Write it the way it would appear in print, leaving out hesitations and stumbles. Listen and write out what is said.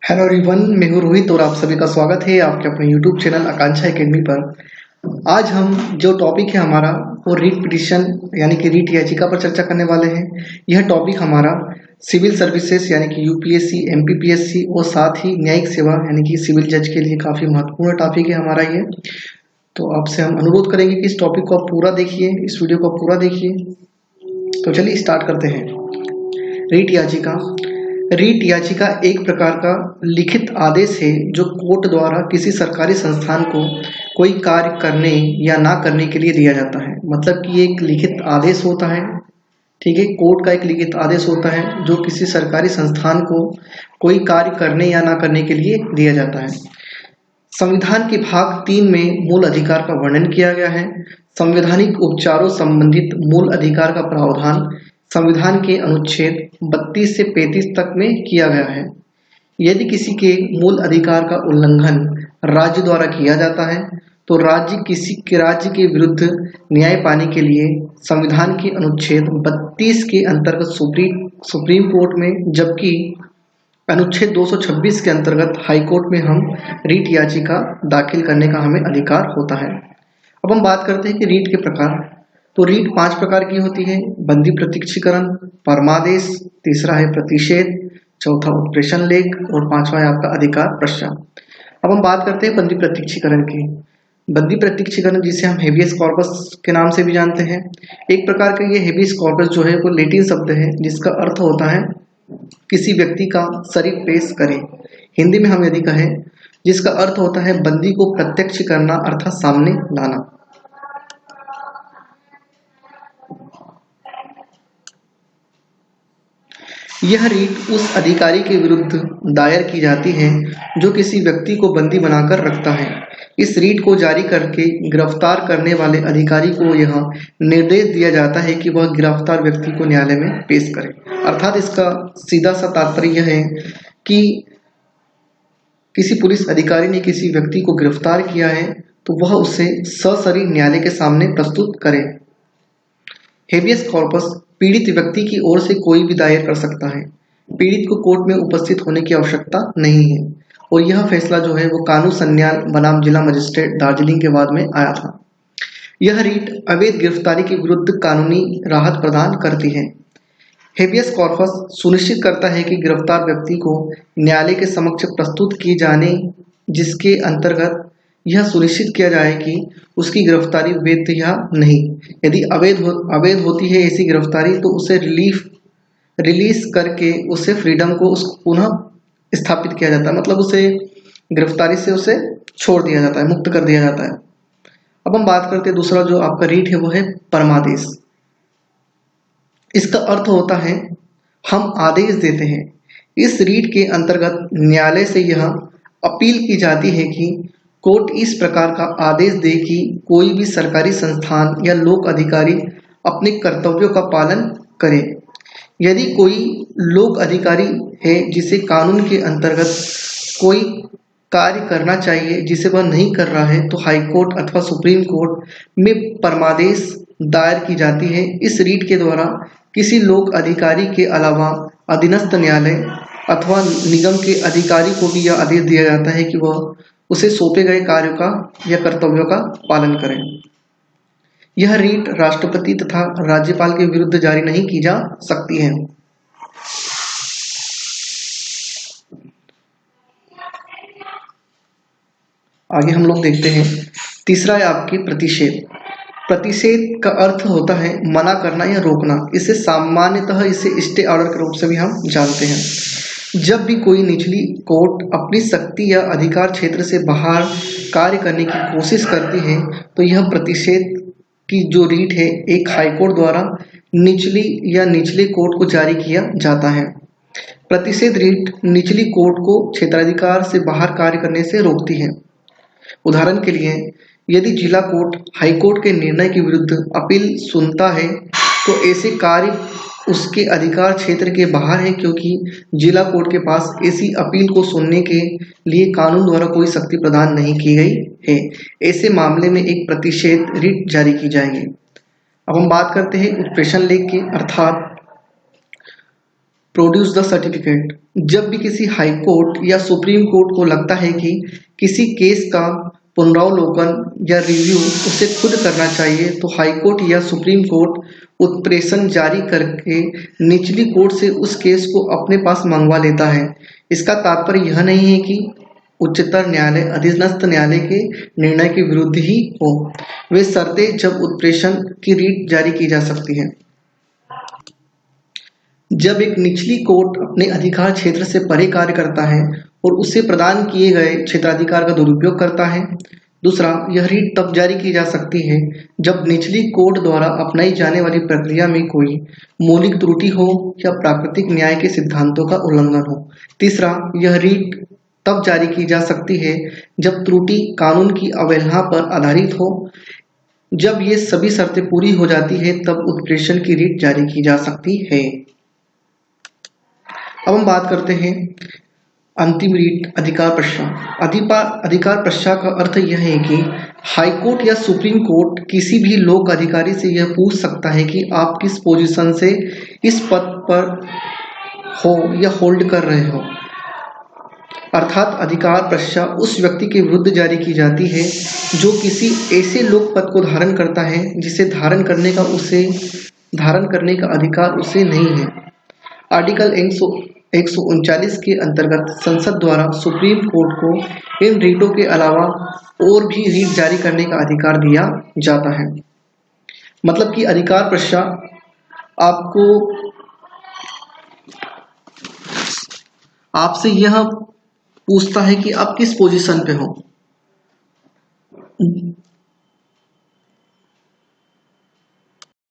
Hello everyone, मैं हूँ रोहित और आप सभी का स्वागत है आपके अपने यूट्यूब चैनल आकांक्षा एकेडमी पर। आज हम जो टॉपिक है हमारा वो रीट पिटिशन यानी कि रीट याचिका पर चर्चा करने वाले हैं। यह टॉपिक हमारा सिविल सर्विसेज यानी कि यूपीएससी, एमपीपीएससी और साथ ही न्यायिक सेवा यानी कि सिविल जज के लिए काफ़ी महत्वपूर्ण टॉपिक है हमारा ये। तो आपसे हम अनुरोध करेंगे कि इस टॉपिक को आप पूरा देखिए, इस वीडियो को आप पूरा देखिए। तो चलिए स्टार्ट करते हैं। रीट याचिका। रीट याचिका एक प्रकार का लिखित आदेश है जो कोर्ट द्वारा किसी सरकारी संस्थान को कोई कार्य करने या ना करने के लिए दिया जाता है। मतलब कि एक लिखित आदेश होता है, ठीक है, कोर्ट का एक लिखित आदेश होता है जो किसी सरकारी संस्थान को कोई कार्य करने या ना करने के लिए दिया जाता है। संविधान के भाग 3 में मूल अधिकार का वर्णन किया गया है। संवैधानिक उपचारों संबंधित मूल अधिकार का प्रावधान संविधान के अनुच्छेद 32 से 35 तक में किया गया है। यदि किसी के मूल अधिकार का उल्लंघन राज्य द्वारा किया जाता है तो राज्य के विरुद्ध न्याय पाने के लिए संविधान के अनुच्छेद 32 के अंतर्गत सुप्रीम कोर्ट में, जबकि अनुच्छेद 226 के अंतर्गत हाई कोर्ट में हम रीट याचिका दाखिल करने का हमें अधिकार होता है। अब हम बात करते हैं कि रीट के प्रकार। तो रीट 5 प्रकार की होती है: बंदी प्रत्यक्षीकरण, परमादेश, तीसरा है प्रतिषेध, चौथा उत्प्रेषण लेख और पांचवा है आपका अधिकार प्रश्न। अब हम बात करते हैं बंदी प्रत्यक्षीकरण की। बंदी प्रत्यक्षीकरण जिसे हम हेबियस कॉर्पस के नाम से भी जानते हैं, एक प्रकार का ये हेबियस कॉर्पस जो है वो लैटिन शब्द है जिसका अर्थ होता है किसी व्यक्ति का शरीर पेश करें। हिंदी में हम यदि कहें जिसका अर्थ होता है बंदी को प्रत्यक्ष करना अर्थात सामने लाना। यह रीट उस अधिकारी के विरुद्ध दायर की जाती है जो किसी व्यक्ति को बंदी बनाकर रखता है। इस रीट को जारी करके गिरफ्तार करने वाले अधिकारी को यह निर्देश दिया जाता है कि वह गिरफ्तार व्यक्ति को न्यायालय में पेश करे। अर्थात इसका सीधा सा तात्पर्य यह है कि किसी पुलिस अधिकारी ने किसी व्यक्ति को गिरफ्तार किया है तो वह उसे सशरीर न्यायालय के सामने प्रस्तुत करे। हेबियस कॉर्पस पीड़ित व्यक्ति की ओर से कोई भी दायर कर सकता है। पीड़ित को कोर्ट में उपस्थित होने की आवश्यकता नहीं है और यह फैसला जो है वो कानू सन्याल बनाम जिला मजिस्ट्रेट दार्जिलिंग के बाद में आया था। यह रीट अवैध गिरफ्तारी के विरुद्ध कानूनी राहत प्रदान करती है। हेबियस कॉर्पस सुनिश्चित करता है कि गिरफ्तार व्यक्ति को न्यायालय के समक्ष प्रस्तुत किए जाने, जिसके अंतर्गत यह सुनिश्चित किया जाए कि उसकी गिरफ्तारी वैध या नहीं। यदि अवैध होती है ऐसी गिरफ्तारी तो उसे रिलीज करके उसे फ्रीडम को पुनः स्थापित किया जाता है, मतलब उसे गिरफ्तारी से उसे छोड़ दिया जाता है, मुक्त कर दिया जाता है। अब हम बात करते हैं दूसरा जो आपका रीट है वो है परमादेश। इसका अर्थ होता है हम आदेश देते हैं। इस रीट के अंतर्गत न्यायालय से यह अपील की जाती है कि कोर्ट इस प्रकार का आदेश दे कि कोई भी सरकारी संस्थान या लोक अधिकारी अपने कर्तव्यों का पालन करे। यदि कोई लोक अधिकारी है जिसे कानून के अंतर्गत कोई कार्य करना चाहिए जिसे वह नहीं कर रहा है तो हाई कोर्ट अथवा सुप्रीम कोर्ट में परमादेश दायर की जाती है। इस रीट के द्वारा किसी लोक अधिकारी के अलावा अधीनस्थ न्यायालय अथवा निगम के अधिकारी को भी यह आदेश दिया जाता है कि वह उसे सौंपे गए कार्यों का या कर्तव्यों का पालन करें। यह रीट राष्ट्रपति तथा राज्यपाल के विरुद्ध जारी नहीं की जा सकती है। आगे हम लोग देखते हैं, तीसरा है आपकी प्रतिषेध। प्रतिषेध का अर्थ होता है मना करना या रोकना। इसे सामान्यतः इसे स्टे ऑर्डर के रूप से भी हम जानते हैं। जब भी कोई निचली कोर्ट अपनी शक्ति या अधिकार क्षेत्र से बाहर कार्य करने की कोशिश करती है तो यह प्रतिषेध की जो रीट है एक हाईकोर्ट द्वारा निचले कोर्ट को जारी किया जाता है। प्रतिषेध रीट निचली कोर्ट को क्षेत्राधिकार से बाहर कार्य करने से रोकती है। उदाहरण के लिए यदि जिला कोर्ट हाईकोर्ट के निर्णय के विरुद्ध अपील सुनता है तो ऐसे कार्य उसके अधिकार क्षेत्र के बाहर है, क्योंकि जिला कोर्ट के पास ऐसी अपील को सुनने के लिए कानून द्वारा कोई शक्ति प्रदान नहीं की गई है। ऐसे मामले में एक प्रतिषेध रीट जारी की जाएगी। अब हम बात करते हैं उत्प्रेषण लेख की, अर्थात प्रोड्यूस द सर्टिफिकेट। जब भी किसी हाई कोर्ट या सुप्रीम कोर्ट को लगता है कि किसी केस का पुनरावलोकन या रिव्यू उसे खुद करना चाहिए, तो हाई कोर्ट या सुप्रीम कोर्ट उत्प्रेषण जारी करके निचली कोर्ट से उस केस को अपने पास मंगवा लेता है। इसका तात्पर्य यह नहीं है कि उच्चतर न्यायालय अधीनस्थ न्यायालय के निर्णय के विरुद्ध ही हो। वे शर्तें जब उत्प्रेषण की रीट जारी की जा सकती है। जब एक निचली कोर्ट अपने अधिकार क्षेत्र से परे कार्य करता है और उससे प्रदान किए गए क्षेत्राधिकार का दुरुपयोग करता है। दूसरा, यह रीट तब जारी की जा सकती है जब निचली कोर्ट द्वारा अपनाई जाने वाली प्रक्रिया में कोई मौलिक त्रुटि हो या प्राकृतिक न्याय के सिद्धांतों का उल्लंघन हो। तीसरा, यह रीट तब जारी की जा सकती है जब त्रुटि कानून की अवहेलना पर आधारित हो। जब ये सभी शर्तें पूरी हो जाती है तब उत्प्रेषण की रीट जारी की जा सकती है। अब हम बात करते हैं अंतिम रीट, अधिकार प्रश्न। अधिकार प्रश्न का अर्थ यह है कि हाई कोर्ट या सुप्रीम कोर्ट किसी भी लोक अधिकारी से यह पूछ सकता है कि आप किस पोजीशन से इस पद पर हो या होल्ड कर रहे हो। अर्थात अधिकार प्रश्न उस व्यक्ति के विरुद्ध जारी की जाती है जो किसी ऐसे लोक पद को धारण करता है जिसे धारण करने का अधिकार उसे नहीं है। आर्टिकल 139 के अंतर्गत संसद द्वारा सुप्रीम कोर्ट को इन रीटों के अलावा और भी रीट जारी करने का अधिकार दिया जाता है। मतलब कि अधिकार प्रश्न आपसे यह पूछता है कि आप किस पोजीशन पे हो।